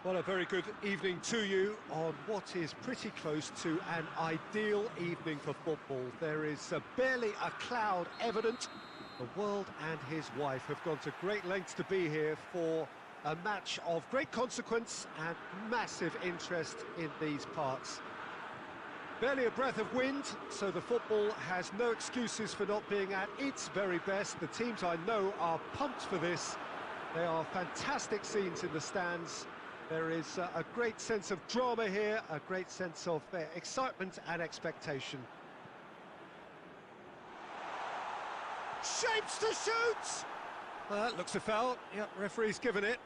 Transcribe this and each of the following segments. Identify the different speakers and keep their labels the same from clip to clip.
Speaker 1: Well, a very good evening to you on what is pretty close to an ideal evening for football. There is barely a cloud evident. The world and his wife have gone to great lengths to be here for a match of great consequence and massive interest in these parts. Barely a breath of wind, so the football has no excuses for not being at its very best. The teams I know are pumped for this. There are fantastic scenes in the stands. There is a great sense of drama here, a great sense of excitement and expectation. Shapes to shoot! That looks a foul. Yep, referee's given it.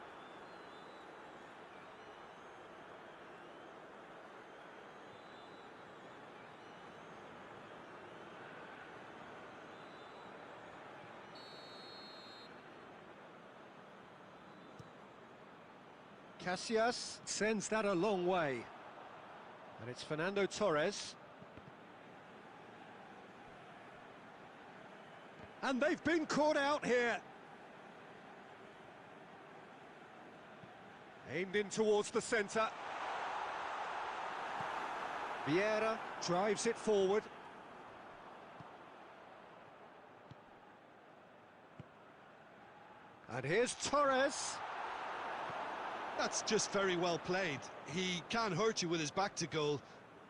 Speaker 1: Casillas sends that a long way. And it's Fernando Torres. And they've been caught out here. Aimed in towards the centre. Vieira drives it forward. And here's Torres.
Speaker 2: That's just very well played. He can't hurt you with his back to goal,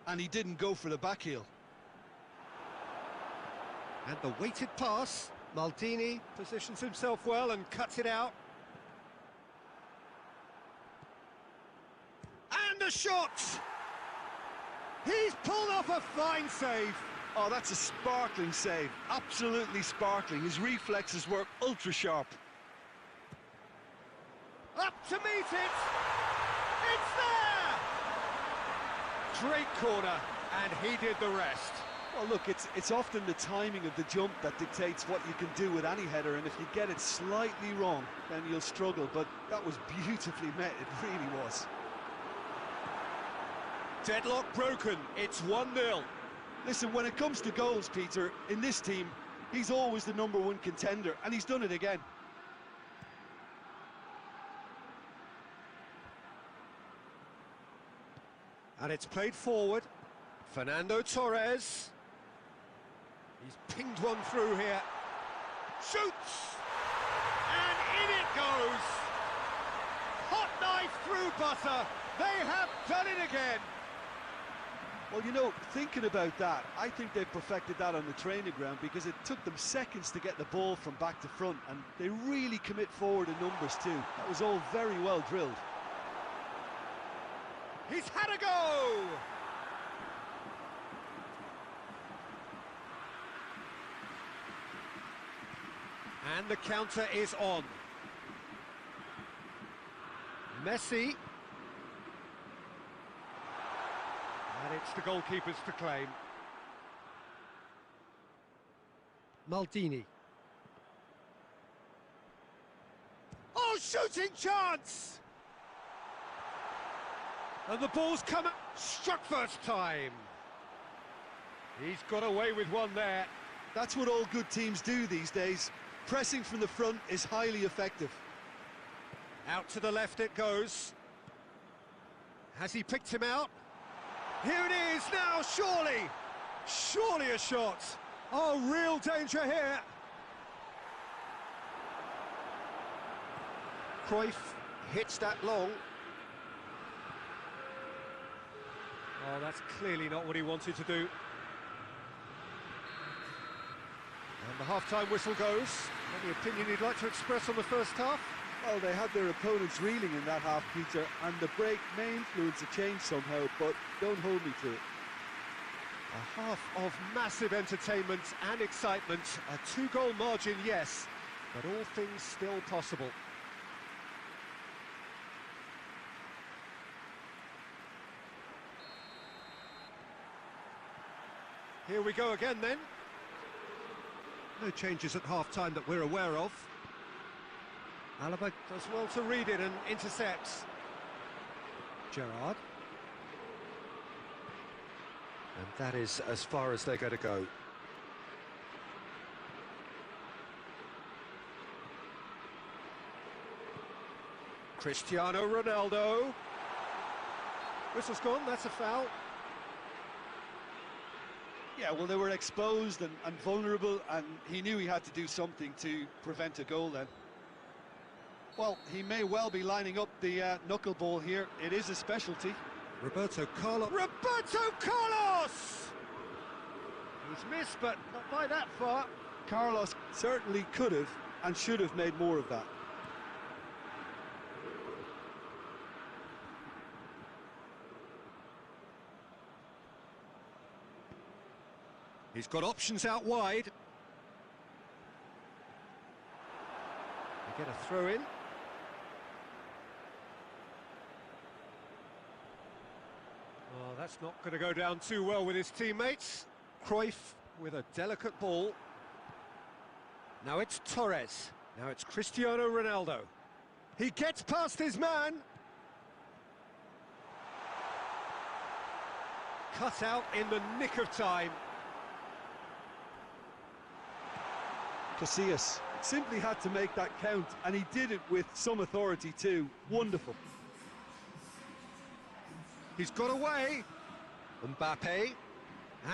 Speaker 2: and he didn't go for the back heel.
Speaker 1: And the weighted pass. Maldini positions himself well and cuts it out. And a shot! He's pulled off a fine save.
Speaker 2: Oh, that's a sparkling save. Absolutely sparkling. His reflexes work ultra sharp.
Speaker 1: Up to meet it! It's there! Great corner, and he did the rest.
Speaker 2: Well, look, it's often the timing of the jump that dictates what you can do with any header, and if you get it slightly wrong, then you'll struggle, but that was beautifully met, it really was.
Speaker 1: Deadlock broken, it's 1-0.
Speaker 2: Listen, when it comes to goals, Peter, in this team, he's always the #1 contender, and he's done it again.
Speaker 1: And it's played forward. Fernando Torres. He's pinged one through here. Shoots! And in it goes! Hot knife through butter. They have done it again.
Speaker 2: Well, you know, thinking about that, I think they've perfected that on the training ground because it took them seconds to get the ball from back to front, and they really commit forward in numbers too. That was all very well drilled.
Speaker 1: He's had a go! And the counter is on. Messi. And it's the goalkeepers to claim. Maldini. Oh, shooting chance! And the ball's come up, struck first time. He's got away with one there.
Speaker 2: That's what all good teams do these days. Pressing from the front is highly effective.
Speaker 1: Out to the left it goes. Has he picked him out? Here it is now, surely. Surely a shot. Oh, real danger here. Cruyff hits that long. Oh, that's clearly not what he wanted to do. And the half-time whistle goes. Any opinion you'd like to express on the first half?
Speaker 2: Well, they had their opponents reeling in that half, Peter, and the break may influence a change somehow, but don't hold me to it.
Speaker 1: A half of massive entertainment and excitement. A 2-goal margin, yes, but all things still possible. Here we go again then. No changes at half-time that we're aware of. Alaba does well to read it and intercepts. Gerrard. And that is as far as they're going to go. Cristiano Ronaldo. Whistle's gone, that's a foul.
Speaker 2: Yeah, well, they were exposed and vulnerable, and he knew he had to do something to prevent a goal then. Well, he may well be lining up the knuckleball here. It is a specialty.
Speaker 1: Roberto Carlos. Roberto Carlos! He's missed, but not by that far.
Speaker 2: Carlos certainly could have and should have made more of that.
Speaker 1: He's got options out wide. They get a throw in. Oh, that's not going to go down too well with his teammates. Cruyff with a delicate ball. Now it's Torres. Now it's Cristiano Ronaldo. He gets past his man. Cut out in the nick of time.
Speaker 2: Casillas simply had to make that count, and he did it with some authority too. Wonderful.
Speaker 1: He's got away. Mbps.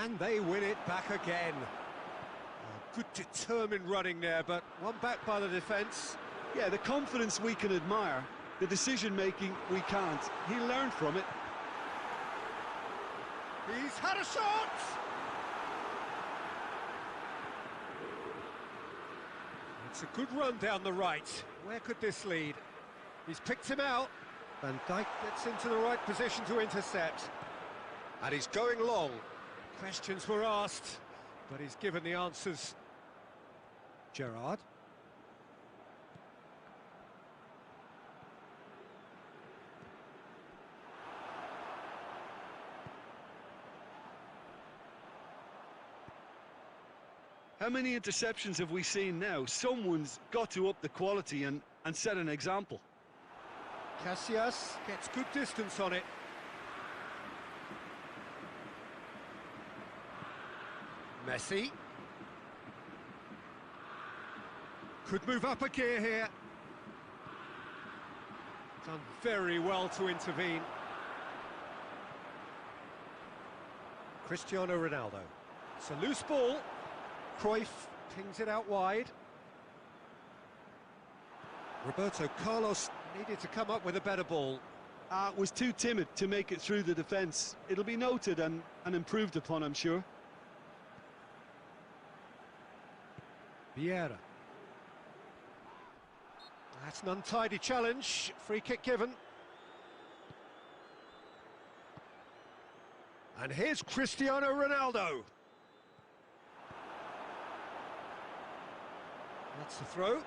Speaker 1: And they win it back again. Oh, good determined running there, but one back by the defence.
Speaker 2: Yeah, the confidence we can admire, the decision-making we can't. He learned from it.
Speaker 1: He's had a shot! It's a good run down the right. Where could this lead? He's picked him out. Van Dijk gets into the right position to intercept. And he's going long. Questions were asked, but he's given the answers. Gerrard.
Speaker 2: How many interceptions have we seen now? Someone's got to up the quality and set an example.
Speaker 1: Casillas gets good distance on it. Messi. Could move up a gear here. Done very well to intervene. Cristiano Ronaldo. It's a loose ball. Cruyff pings it out wide. Roberto Carlos needed to come up with a better ball.
Speaker 2: Was too timid to make it through the defence. It'll be noted and improved upon, I'm sure.
Speaker 1: Vieira. That's an untidy challenge. Free kick given. And here's Cristiano Ronaldo. That's the throw.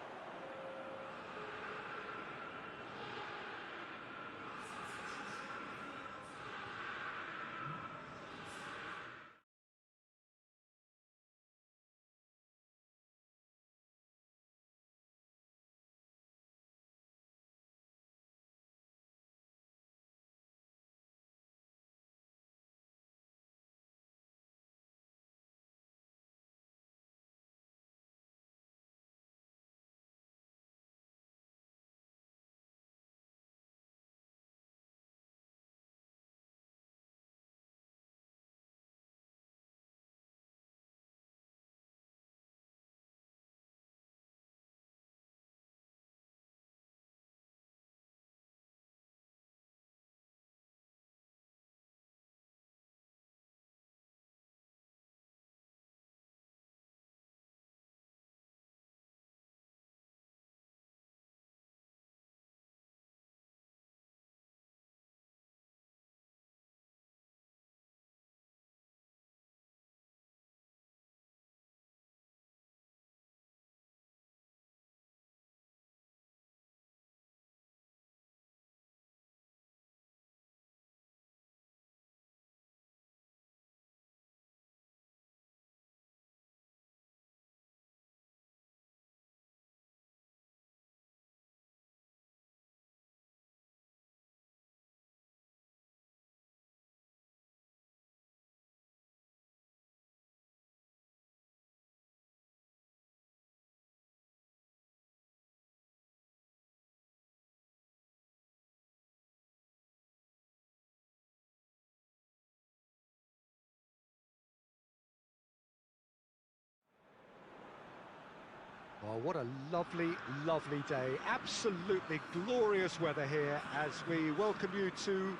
Speaker 1: Well, what a lovely, lovely day. Absolutely glorious weather here as we welcome you to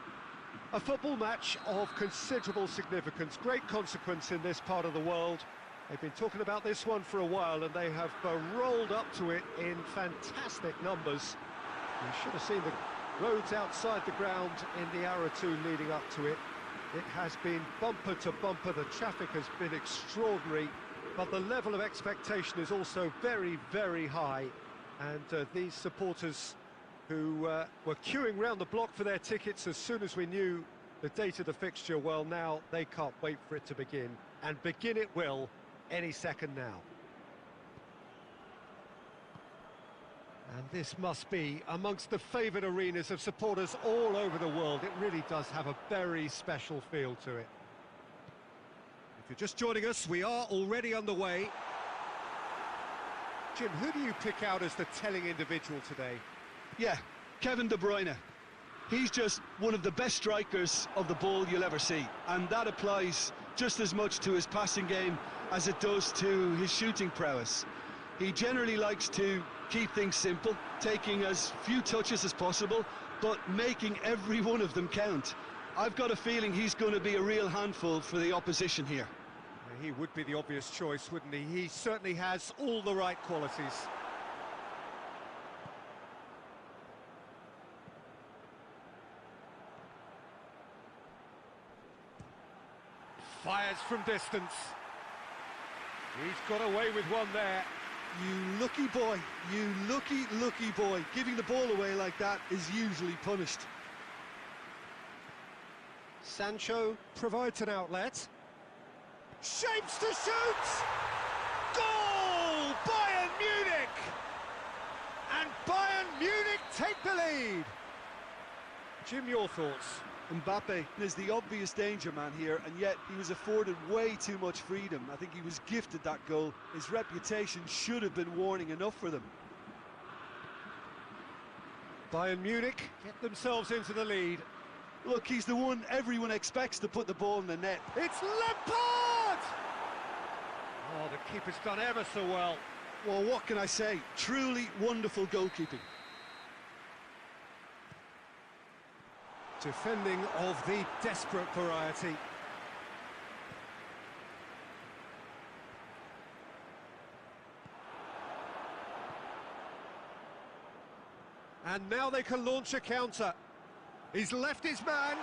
Speaker 1: a football match of considerable significance, great consequence in this part of the world. They've been talking about this one for a while and they have rolled up to it in fantastic numbers. You should have seen the roads outside the ground in the hour or two leading up to it. It has been bumper to bumper, the traffic has been extraordinary, but the level of expectation is also very, very high. And these supporters who were queuing round the block for their tickets as soon as we knew the date of the fixture, well, now they can't wait for it to begin. And begin it will any second now. And this must be amongst the favoured arenas of supporters all over the world. It really does have a very special feel to it. If you're just joining us, we are already underway. Jim, who do you pick out as the telling individual today?
Speaker 2: Yeah, Kevin De Bruyne. He's just one of the best strikers of the ball you'll ever see, and that applies just as much to his passing game as it does to his shooting prowess. He generally likes to keep things simple, taking as few touches as possible, but making every one of them count. I've got a feeling he's going to be a real handful for the opposition here.
Speaker 1: He would be the obvious choice, wouldn't he? He certainly has all the right qualities. Fires from distance. He's got away with one there.
Speaker 2: You lucky boy, you lucky boy. Giving the ball away like that is usually punished.
Speaker 1: Sancho provides an outlet. Shapes to shoot! Goal! Bayern Munich! And Bayern Munich take the lead. Jim, your thoughts?
Speaker 2: Mbps is the obvious danger man here, and yet he was afforded way too much freedom. I think he was gifted that goal. His reputation should have been warning enough for them.
Speaker 1: Bayern Munich get themselves into the lead.
Speaker 2: Look, he's the one everyone expects to put the ball in the net.
Speaker 1: It's Lampard! Oh, the keeper's done ever so well.
Speaker 2: Well, what can I say? Truly wonderful goalkeeping.
Speaker 1: Defending of the desperate variety. And now they can launch a counter. He's left his man.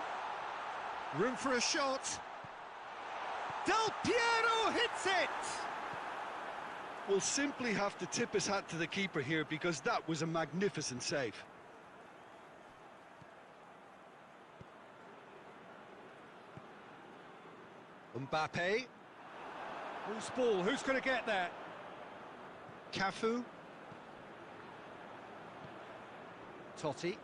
Speaker 1: Room for a shot. Del Piero hits it!
Speaker 2: We'll simply have to tip his hat to the keeper here because that was a magnificent save.
Speaker 1: Mbappe. Who's ball? Who's going to get there? Cafu. Totti.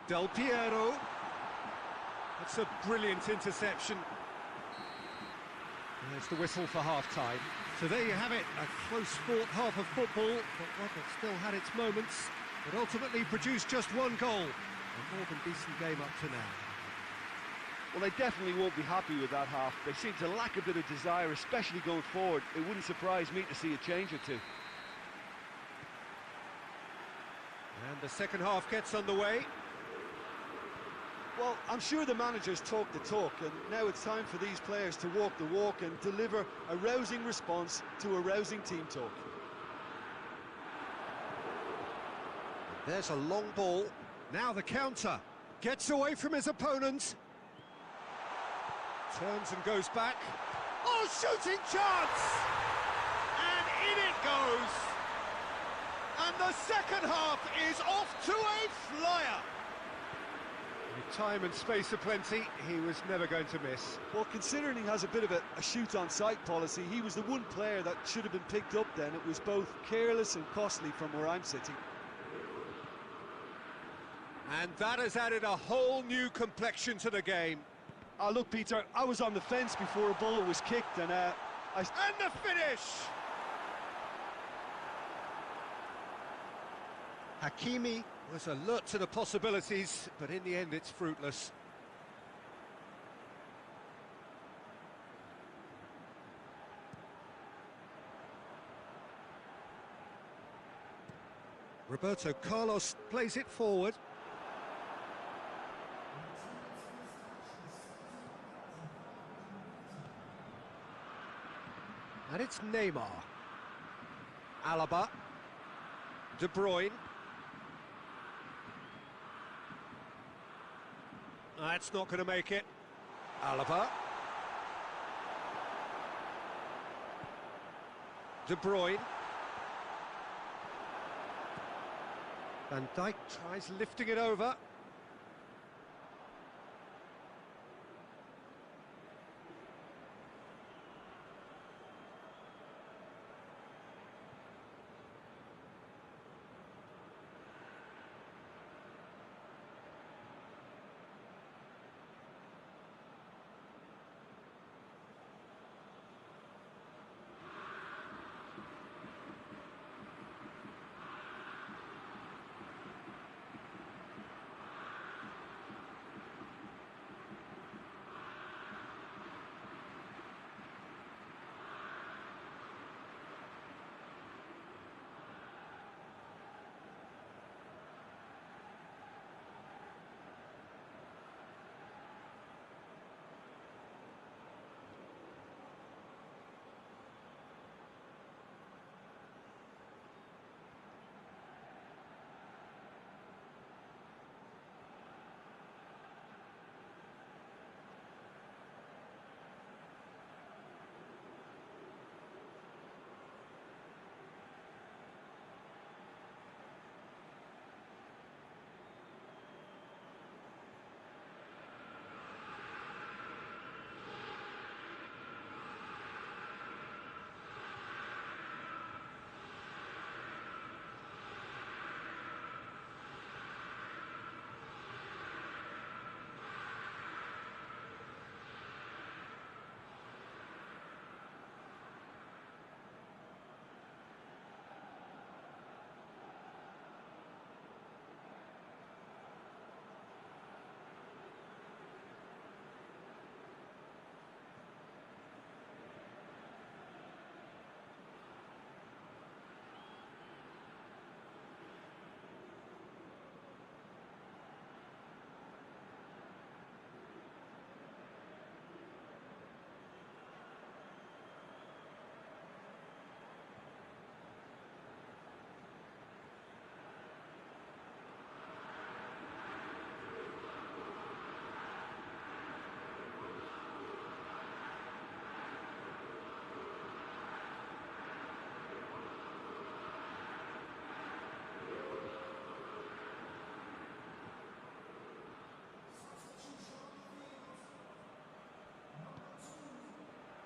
Speaker 1: Del Piero. That's a brilliant interception. There's the whistle for half-time. So there you have it, a close-fought half of football, but one that still had its moments, but ultimately produced just one goal. A more than decent game up to now.
Speaker 2: Well, they definitely won't be happy with that half. They seem to lack a bit of desire, especially going forward. It wouldn't surprise me to see a change or two.
Speaker 1: And the second half gets underway.
Speaker 2: Well, I'm sure the managers talk the talk, and now it's time for these players to walk the walk and deliver a rousing response to a rousing team talk.
Speaker 1: There's a long ball. Now the counter. Gets away from his opponent. Turns and goes back. Oh, shooting chance! And in it goes. And the second half is off to a flyer. With time and space aplenty, he was never going to miss.
Speaker 2: Well, considering he has a bit of a shoot-on-sight policy, he was the one player that should have been picked up then. It was both careless and costly from where I'm sitting.
Speaker 1: And that has added a whole new complexion to the game.
Speaker 2: Look, Peter, I was on the fence before a ball was kicked, and
Speaker 1: And the finish! Hakimi was alert to the possibilities, but in the end it's fruitless. Roberto Carlos plays it forward. And it's Neymar. Alaba. De Bruyne. That's not going to make it. Alaba. De Bruyne. Van Dijk tries lifting it over.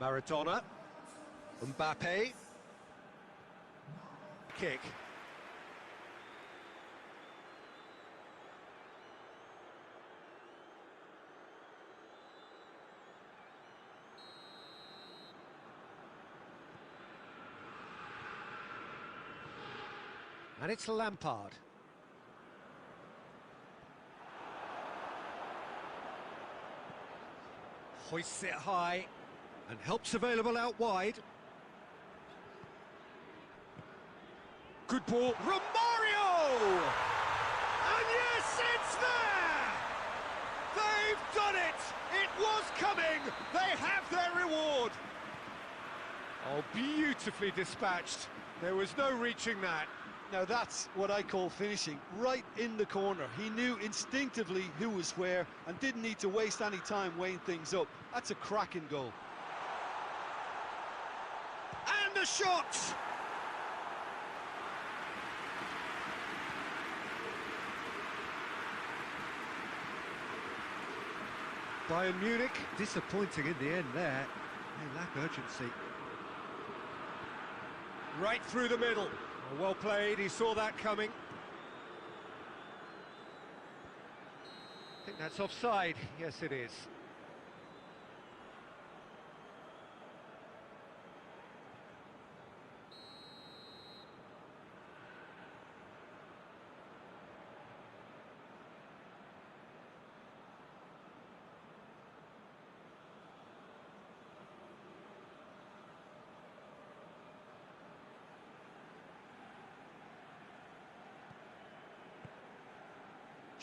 Speaker 1: Maradona. Mbappe. Kick. And it's Lampard. Hoists it high and helps available out wide. Good ball. Romario! And yes, it's there! They've done it! It was coming! They have their reward! Oh, beautifully dispatched. There was no reaching that.
Speaker 2: Now that's what I call finishing, right in the corner. He knew instinctively who was where and didn't need to waste any time weighing things up. That's a cracking goal.
Speaker 1: And the shot! Bayern Munich, disappointing in the end there. They lack urgency. Right through the middle. Well played, he saw that coming. I think that's offside. Yes, it is.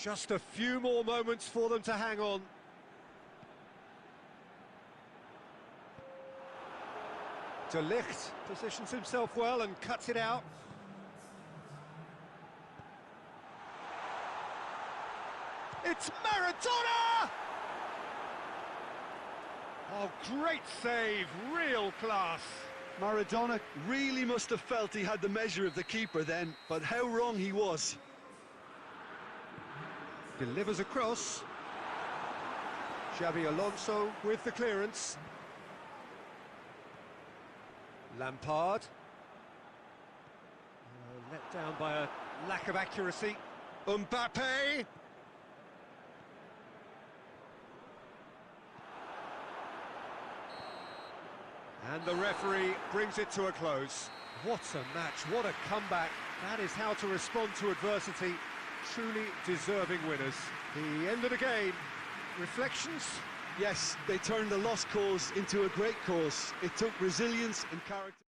Speaker 1: Just a few more moments for them to hang on. De Ligt positions himself well and cuts it out. It's Maradona! Oh, great save, real class.
Speaker 2: Maradona really must have felt he had the measure of the keeper then, but how wrong he was.
Speaker 1: Delivers across. Xabi Alonso with the clearance. Lampard. Let down by a lack of accuracy. Mbps. And the referee brings it to a close. What a match, what a comeback. That is how to respond to adversity. Truly deserving winners. The end of the game. Reflections?
Speaker 2: Yes, they turned the lost cause into a great cause. It took resilience and character.